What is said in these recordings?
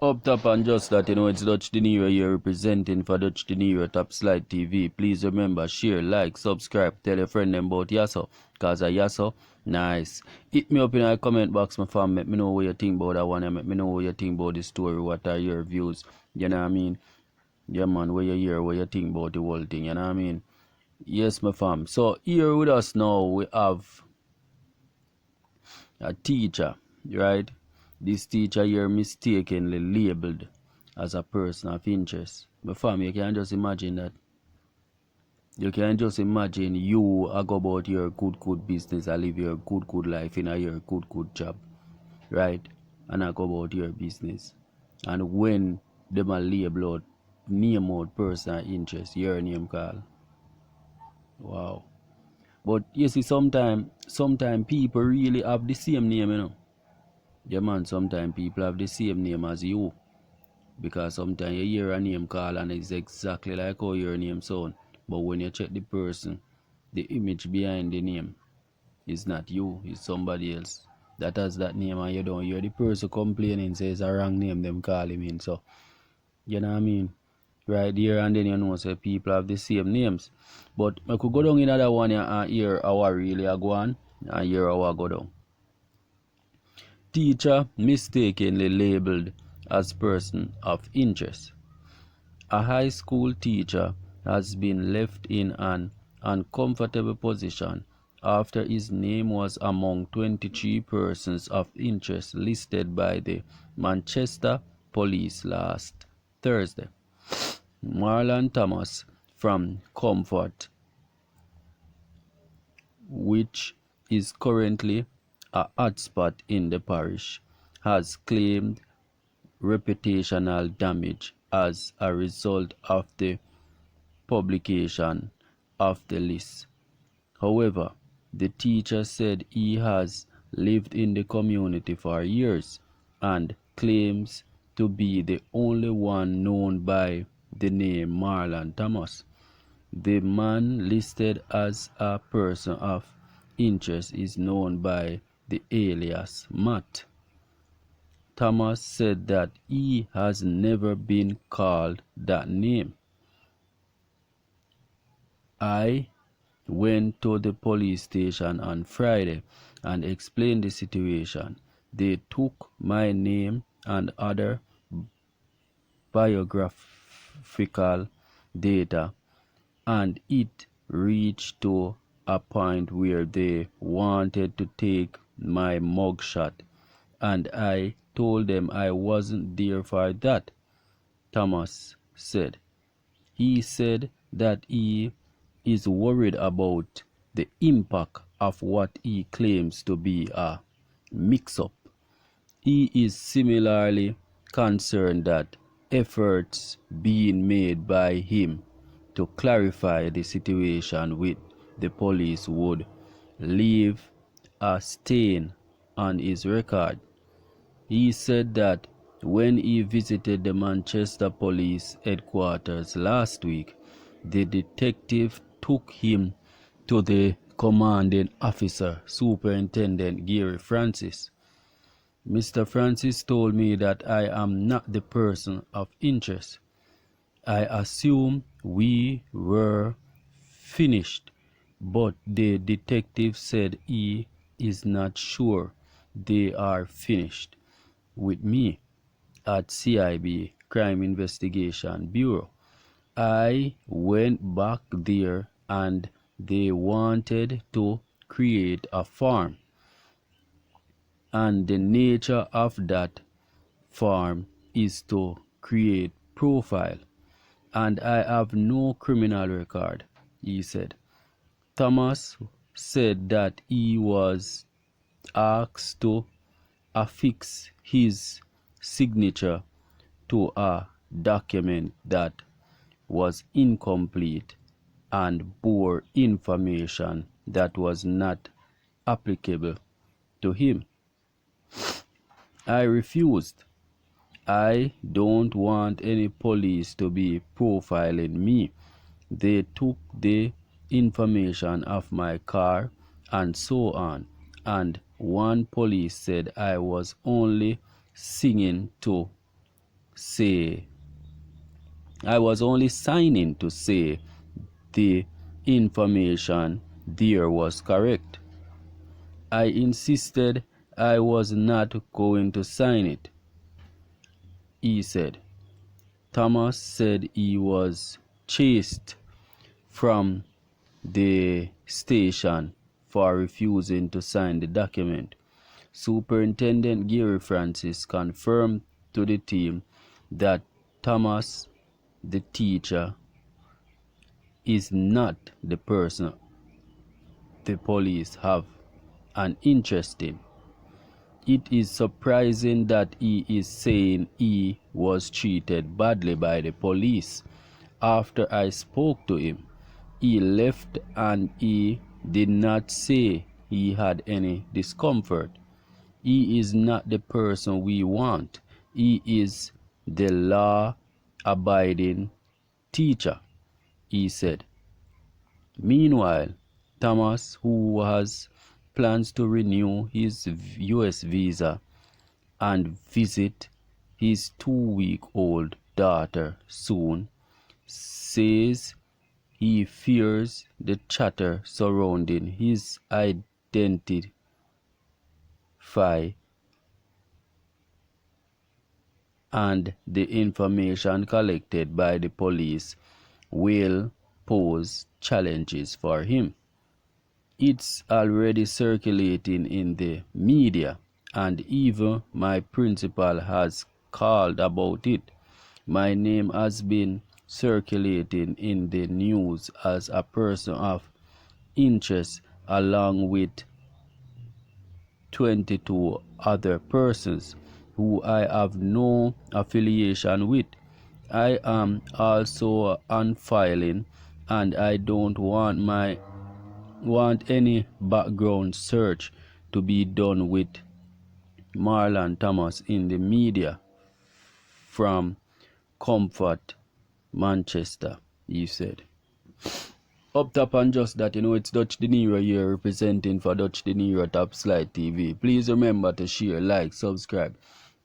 Up top and just that, it's DUTCHdinero here representing for DUTCHdinero Top Slide TV. Please remember, share, like, subscribe, tell a friend about Yasso. Cause a Yasso, nice. Hit me up in the comment box, my fam. Let me know what you think about that one. And let me know what you think about the story. What are your views? You know what I mean? Yeah, man, what you hear, what you think about the whole thing. You know what I mean? Yes, my fam. So here with us now, we have a teacher, right? This teacher here mistakenly labeled as a person of interest. But fam, you can just imagine that. You can just imagine you go about your good business and live your good life in a your good job, right? And I go about your business. And when them a label out, name out person of interest, your name call. Wow. But you see, sometimes people really have the same name, Yeah, man, sometimes people have the same name as you. Because sometimes you hear a name call and it's exactly like how your name sound. But when you check the person, the image behind the name is not you, it's somebody else that has that name, and you don't hear the person complaining says a wrong name them call him in. So you know what I mean? Right here, and then you know say people have the same names. But I could go down in another one and hear how I really are going and hear how I go down. Teacher mistakenly labeled as person of interest. A high school teacher has been left in an uncomfortable position after his name was among 23 persons of interest listed by the Manchester police last Thursday. Marlon Thomas from Comfort, which is currently a hotspot in the parish, has claimed reputational damage as a result of the publication of the list. However, the teacher said he has lived in the community for years and claims to be the only one known by the name Marlon Thomas. The man listed as a person of interest is known by the alias Matt. Thomas said that he has never been called that name. I went to the police station on Friday and explained the situation. They took my name and other biographical data, and it reached to a point where they wanted to take my mugshot, and I told them I wasn't there for that, Thomas said. He said that he is worried about the impact of what he claims to be a mix-up. He is similarly concerned that efforts being made by him to clarify the situation with the police would leave a stain on his record. He said that when he visited the Manchester police headquarters last week, the detective took him to the commanding officer, Superintendent Gary Francis. Mr. Francis told me that I am not the person of interest. I assumed we were finished, but the detective said he is not sure they are finished with me at CIB, Crime Investigation Bureau. I went back there and they wanted to create a farm. And the nature of that farm is to create profile. And I have no criminal record, he said. Thomas said that he was asked to affix his signature to a document that was incomplete and bore information that was not applicable to him. I refused. I don't want any police to be profiling me. They took the information of my car and so on, and one police said I was only singing to say I was only signing to say the information there was correct. I insisted I was not going to sign it, he said. Thomas said he was chased from the station for refusing to sign the document. Superintendent Gary Francis confirmed to the team that Thomas, the teacher, is not the person the police have an interest in. It is surprising that he is saying he was treated badly by the police. After I spoke to him, he left and he did not say he had any discomfort. He is not the person we want. He is the law-abiding teacher, he said. Meanwhile, Thomas, who has plans to renew his US visa and visit his 2-week-old daughter soon, says he fears the chatter surrounding his identity and the information collected by the police will pose challenges for him. It's already circulating in the media, and even my principal has called about it. My name has been circulating in the news as a person of interest along with 22 other persons who I have no affiliation with. I am also on filing, and I don't want any background search to be done with Marlon Thomas in the media. From Comfort, Manchester, he said. Up top and just that, it's DUTCHdinero here representing for DUTCHdinero Top Slide TV. Please remember to share, like, subscribe.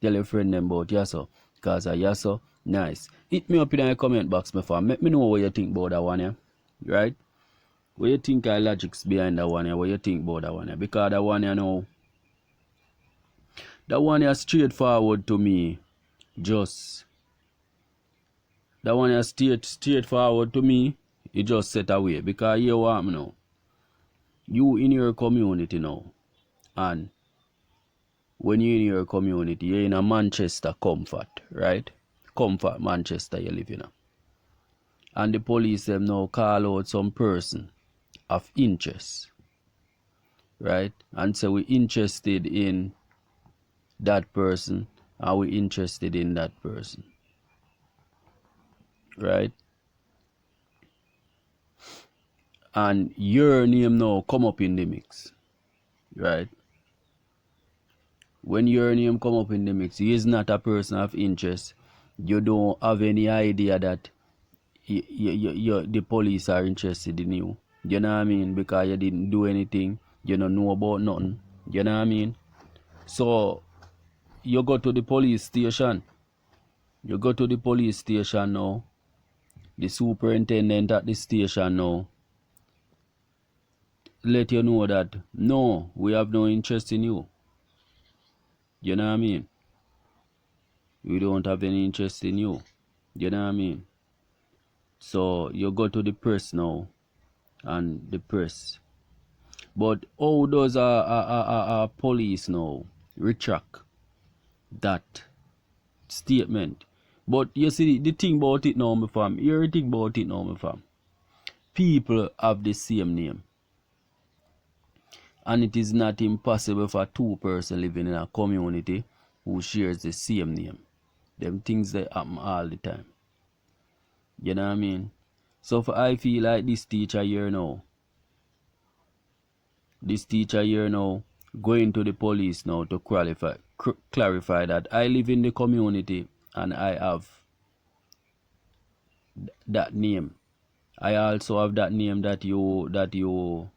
Tell your friend them about Yasso, cause a Yasso nice. Hit me up in the comment box, my fam. Let me know what you think about that one, yeah? Right? What you think are logics behind that one, yeah? What you think about that one, yeah? Because that one, that one is straightforward to me. That one is straightforward to me. You just set away. Because you want me now. You in your community now. And when you're in your community, you're in a Manchester Comfort, right? Comfort Manchester you live in. And the police them now call out some person of interest, right? And so we're interested in that person, and we're interested in that person, right? And your name now come up in the mix, right? When your name come up in the mix, he is not a person of interest. You don't have any idea that the police are interested in you. You know what I mean? Because you didn't do anything. You don't know about nothing. You know what I mean? So, you go to the police station. You go to the police station now. The superintendent at the station now let you know that, no, we have no interest in you. You know what I mean? We don't have any interest in you. You know what I mean? So, you go to the press now. And the press. But how does a police now retract that statement? But you see, the thing about it now, my fam. Hear the thing about it now, my fam. People have the same name. And it is not impossible for two persons living in a community who shares the same name. Them things that happen all the time. You know what I mean? So if I feel like this teacher here now, going to the police now to clarify that I live in the community and I have that name. I also have that name that you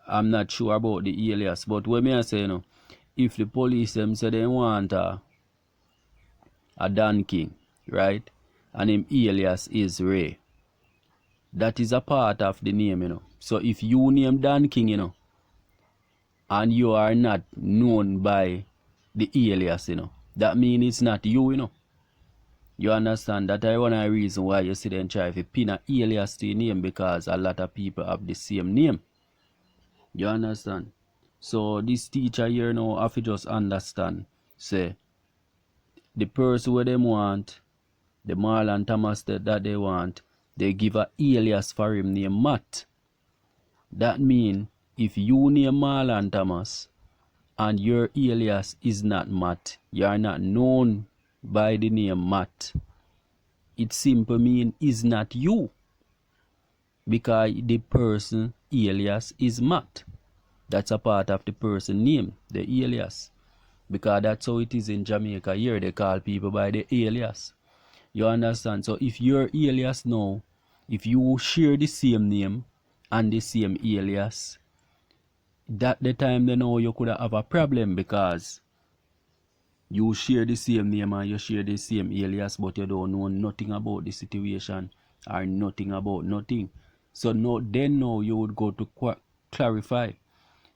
I'm not sure about the alias, but what me I say, if the police them say they want a Dan King, right? And him alias is Ray. That is a part of the name, you know. So if you name Dan King, you know, and you are not known by the alias, you know, that means it's not you, you know. You understand? That is one of the reasons why you see them try to pin an alias to your name, because a lot of people have the same name. You understand? So this teacher here now have to just understand, say, the person where them want, the Marlon Thomas that they want, they give a alias for him named Matt. That mean if you name Marlon Thomas and your alias is not Matt, you are not known by the name Matt, it simply mean is not you, because the person alias is Matt. That's a part of the person name, the alias. Because that's how it is in Jamaica. Here they call people by the alias. You understand? So if your alias now, if you share the same name and the same alias, that the time they know you could have a problem, because you share the same name and you share the same alias, but you don't know nothing about the situation or nothing about nothing. So no, then now you would go to clarify.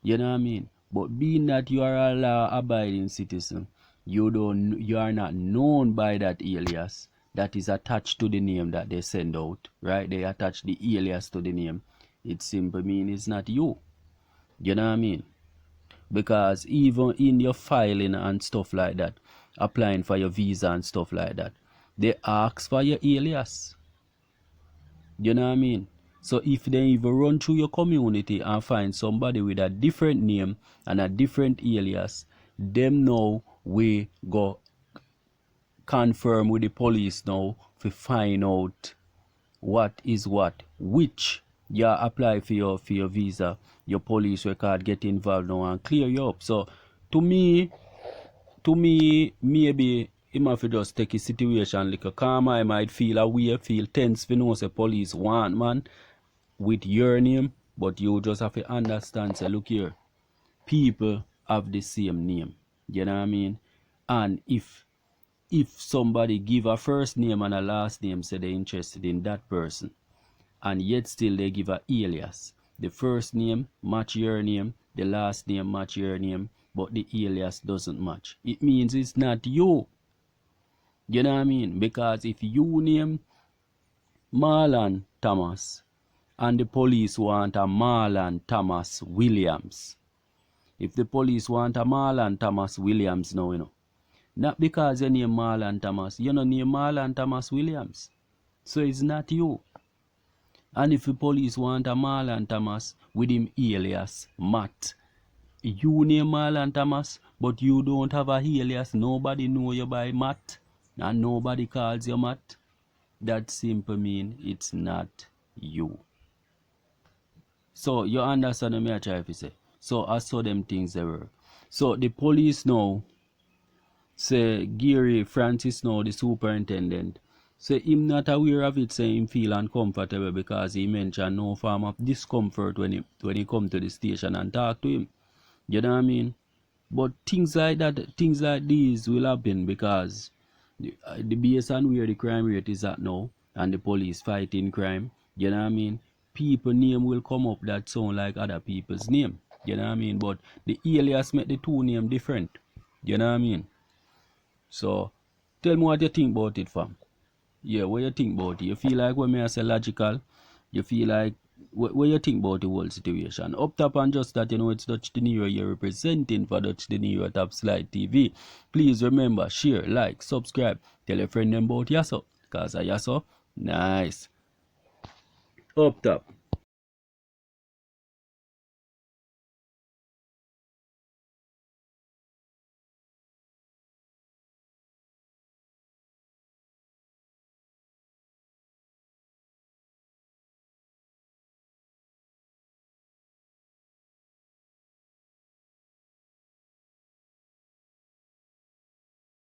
You know what I mean? But being that you are a law-abiding citizen, you are not known by that alias that is attached to the name that they send out, right? They attach the alias to the name. It simply means it's not you. You know what I mean? Because even in your filing and stuff like that, applying for your visa and stuff like that, they ask for your alias. You know what I mean? So if they even run through your community and find somebody with a different name and a different alias, them now we go confirm with the police now to find out what is what, which you apply for your visa, your police record get involved now and clear you up. So to me, maybe he might just take his situation like a calmer. I might feel a way, feel tense for know say police want man with your name, but you just have to understand, say, look here, people have the same name. You know what I mean? And if somebody give a first name and a last name, say they're interested in that person, and yet still they give a alias. The first name match your name, the last name match your name, but the alias doesn't match. It means it's not you. You know what I mean? Because if you name Marlon Thomas and the police want a Marlon Thomas Williams, if the police want a Marlon Thomas Williams now, you know, not because you name Marlon Thomas, you know, name Marlon Thomas Williams. So it's not you. And if the police want a Marlon Thomas with him alias Matt, you name Marlon Thomas, but you don't have a alias, nobody know you by Matt, and nobody calls you Matt, that simply mean it's not you. So you understand what I try to say? So I saw them things they work. So the police now say Gary Francis now, the superintendent, say him not aware of it, say him feel uncomfortable because he mentioned no form of discomfort when he come to the station and talk to him. You know what I mean? But things like that, things like these will happen because the base on where the crime rate is at now and the police fighting crime, you know what I mean? People name will come up that sound like other people's name. You know what I mean? But the alias make the two name different. You know what I mean? So tell me what you think about it, fam. Yeah, what you think about it? You feel like when I say logical, you feel like what you think about the whole situation? Up top and just that, you know, it's DUTCHdinero you're representing for DUTCHdinero Top Slide TV. Please remember, share, like, subscribe, tell your friend about Yasso, cause Yasso, nice. Up top.